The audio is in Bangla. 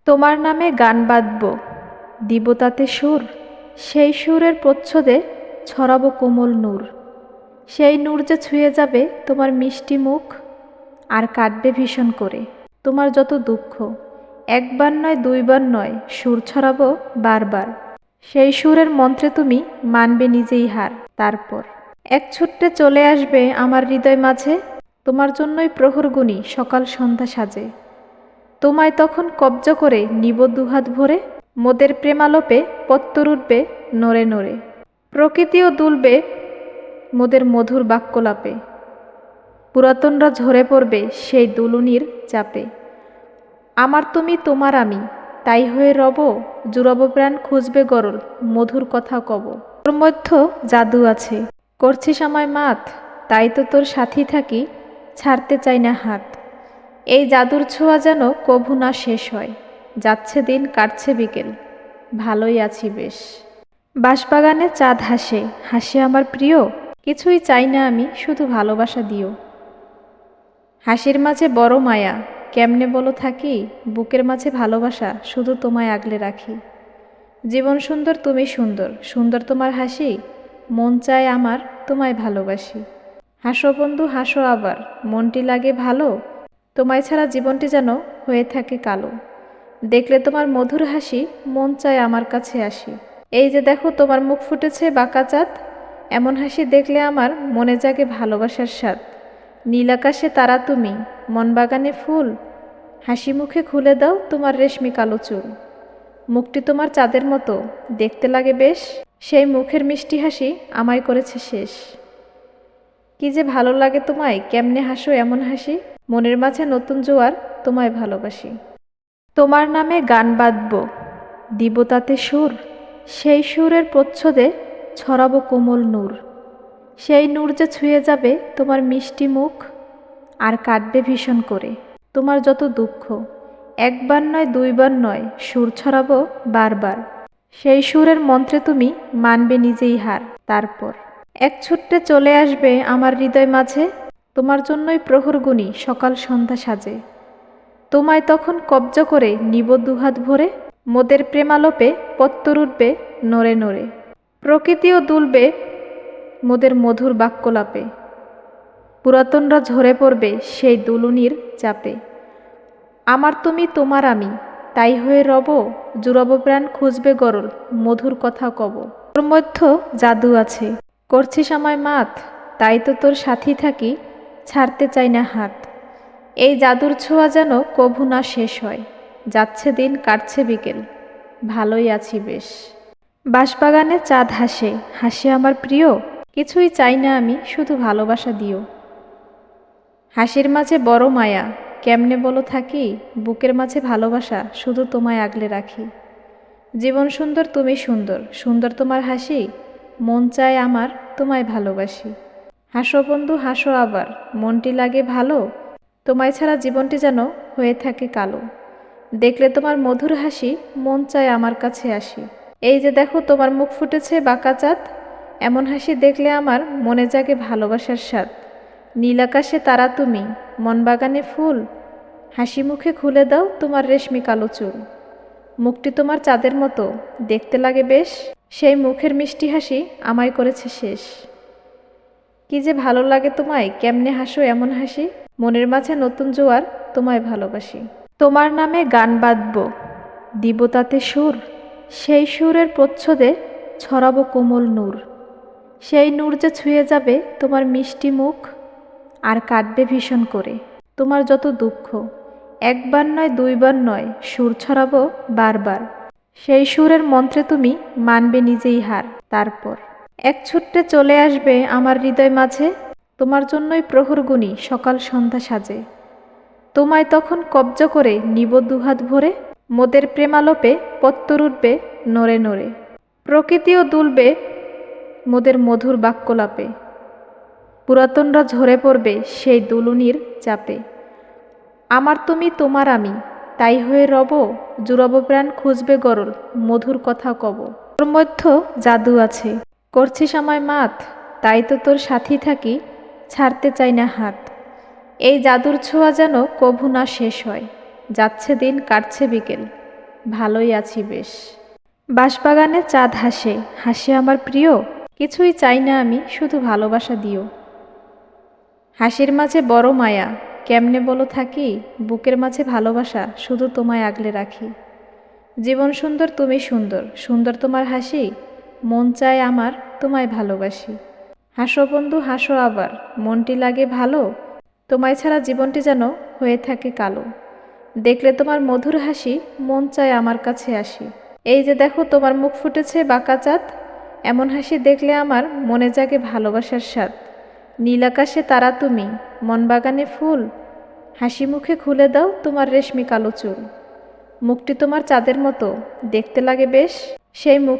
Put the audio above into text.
তোমার নামে গান বাঁধব, দিব তাতে সুর। সেই সুরের প্রচ্ছদে ছড়াবো কোমল নূর। সেই নূর যে ছুঁয়ে যাবে তোমার মিষ্টি মুখ, আর কাটবে ভীষণ করে তোমার যত দুঃখ। একবার নয় দুইবার নয়, সুর ছড়াবো বারবার। সেই সুরের মন্ত্রে তুমি মানবে নিজেই হার। তারপর এক ছুট্টে চলে আসবে আমার হৃদয় মাঝে, তোমার জন্যই প্রহর গুনি সকাল সন্ধ্যা সাজে। তোমায় তখন কব্জা করে নিব দুহাত ভরে, মোদের প্রেমালোপে পত্তর উঠবে নড়ে নড়ে। প্রকৃতিও দুলবে মোদের মধুর বাক্যলাপে, পুরাতনরা ঝরে পড়বে সেই দুলুনির চাপে। আমার তুমি তোমার আমি, তাই হয়ে রব, জুড়ব প্রাণ খুঁজবে গরল, মধুর কথা কব। তোর মধ্যে জাদু আছে, করছিস আমায় মাত, তাই তো তোর সাথী থাকি, ছাড়তে চাই না হাত। এই জাদুর ছোঁয়া যেন কভু না শেষ হয়, যাচ্ছে দিন কাটছে বিকেল, ভালোই আছি বেশ। বাঁশবাগানে চাঁদ হাসে, হাসে আমার প্রিয়, কিছুই চাই না আমি, শুধু ভালোবাসা দিও। হাসির মাঝে বড় মায়া, কেমনে বলো থাকি, বুকের মাঝে ভালোবাসা শুধু তোমায় আগলে রাখি। জীবন সুন্দর তুমি সুন্দর, সুন্দর তোমার হাসি, মন চায় আমার তোমায় ভালোবাসি। হাসো বন্ধু হাসো আবার, মনটি লাগে ভালো, তোমায় ছাড়া জীবনটি যেন হয়ে থাকে কালো। দেখলে তোমার মধুর হাসি, মন চায় আমার কাছে আসি। এই যে দেখো তোমার মুখ ফুটেছে বাঁকা চাঁদ, এমন হাসি দেখলে আমার মনে জাগে ভালোবাসার স্বাদ। নীল আকাশে তারা তুমি, মন বাগানে ফুল, হাসি মুখে খুলে দাও তোমার রেশমি কালো চুল। মুখটি তোমার চাঁদের মতো দেখতে লাগে বেশ, সেই মুখের মিষ্টি হাসি আমায় করেছে শেষ। কি যে ভালো লাগে তোমায়, কেমনে হাসো এমন হাসি, মনের মাঝে নতুন জোয়ার, তোমায় ভালোবাসি। তোমার নামে গান বাঁধব, দিব তাতে সুর। সেই সুরের প্রচ্ছদে ছড়াবো কোমল নূর। সেই নূর যে ছুঁয়ে যাবে তোমার মিষ্টি মুখ, আর কাটবে ভীষণ করে তোমার যত দুঃখ। একবার নয় দুইবার নয়, সুর ছড়াবো বারবার। সেই সুরের মন্ত্রে তুমি মানবে নিজেই হার। তারপর এক ছুট্টে চলে আসবে আমার হৃদয় মাঝে, তোমার জন্যই প্রহর গুনি সকাল সন্ধ্যা সাজে। তোমায় তখন কব্জা করে নিব দুহাত ভরে, মোদের প্রেমালোপে পত্তর উঠবে নড়ে নড়ে। প্রকৃতিও দুলবে মোদের মধুর বাক্যলাপে, পুরাতনরা ঝরে পড়বে সেই দুলুনির চাপে। আমার তুমি তোমার আমি, তাই হয়ে রব, জুড়ব প্রাণ খুঁজবে গরল, মধুর কথা কব। তোর মধ্যে জাদু আছে, করছিস আমায় মাত, তাই তো তোর সাথী থাকি, ছাড়তে চাই না হাত। এই জাদুর ছোঁয়া যেন কভু না শেষ হয়, যাচ্ছে দিন কাটছে বিকেল, ভালোই আছি বেশ। বাঁশবাগানে চাঁদ হাসে, হাসে আমার প্রিয়, কিছুই চাই না আমি, শুধু ভালোবাসা দিও। হাসির মাঝে বড় মায়া, কেমনে বলো থাকি, বুকের মাঝে ভালোবাসা শুধু তোমায় আগলে রাখি। জীবন সুন্দর তুমি সুন্দর, সুন্দর তোমার হাসি, মন চায় আমার তোমায় ভালোবাসি। হাসো বন্ধু হাসো আবার, মনটি লাগে ভালো, তোমায় ছাড়া জীবনটি যেন হয়ে থাকে কালো। দেখলে তোমার মধুর হাসি, মন চায় আমার কাছে আসি। এই যে দেখো তোমার মুখ ফুটেছে বাঁকা চাঁদ, এমন হাসি দেখলে আমার মনে জাগে ভালোবাসার স্বাদ। নীল আকাশে তারা তুমি, মন বাগানে ফুল, হাসি মুখে খুলে দাও তোমার রেশমি কালো চুল। মুখটি তোমার চাঁদের মতো দেখতে লাগে বেশ, সেই মুখের মিষ্টি হাসি আমায় করেছে শেষ। কি যে ভালো লাগে তোমায়, কেমনে হাসো এমন হাসি, মনের মাঝে নতুন জোয়ার, তোমায় ভালোবাসি। তোমার নামে গান বাঁধব, দিব তাতে সুর। সেই সুরের প্রচ্ছদে ছড়াবো কোমল নূর। সেই নূর যে ছুঁয়ে যাবে তোমার মিষ্টি মুখ, আর কাটবে ভীষণ করে তোমার যত দুঃখ। একবার নয় দুইবার নয়, সুর ছড়াবো বারবার। সেই সুরের মন্ত্রে তুমি মানবে নিজেই হার। তারপর এক ছুট্টে চলে আসবে আমার হৃদয় মাঝে, তোমার জন্যই প্রহর গুনি সকাল সন্ধ্যা সাজে। তোমায় তখন কব্জা করে নিব দুহাত ভরে, মোদের প্রেমালোপে পত্তর উঠবে নড়ে নড়ে। প্রকৃতিও দুলবে মোদের মধুর বাক্যলাপে, পুরাতনরা ঝরে পড়বে সেই দুলুনির চাপে। আমার তুমি তোমার আমি, তাই হয়ে রব, জুড়ব প্রাণ খুঁজবে গরল, মধুর কথা কব। তোর মধ্যে জাদু আছে, করছিস আমায় মাত, তাই তো তোর সাথী থাকি, ছাড়তে চাই না হাত। এই জাদুর ছোঁয়া যেন কভু না শেষ হয়, যাচ্ছে দিন কাটছে বিকেল, ভালোই আছি বেশ। বাঁশবাগানে চাঁদ হাসে, হাসে আমার প্রিয়, কিছুই চাই না আমি, শুধু ভালোবাসা দিও। হাসির মাঝে বড় মায়া, কেমনে বলো থাকি, বুকের মাঝে ভালোবাসা, শুধু তোমায় আগলে রাখি। জীবন সুন্দর, তুমি সুন্দর, সুন্দর তোমার হাসি, মন চায় আমার তোমায় ভালোবাসি। হাসো বন্ধু হাসো আবার, মনটি লাগে ভালো, তোমায় ছাড়া জীবনটি যেন হয়ে থাকে কালো। দেখলে তোমার মধুর হাসি, মন চায় আমার কাছে আসি। এই যে দেখো তোমার মুখ ফুটেছে বাঁকা চাঁদ, এমন হাসি দেখলে আমার মনে জাগে ভালোবাসার স্বাদ। নীল আকাশে তারা তুমি, মন বাগানে ফুল, হাসি মুখে খুলে দাও তোমার রেশমি কালো চুল। মুখটি তোমার চাঁদের মতো, দেখতে লাগে বেশ, সেই মুখ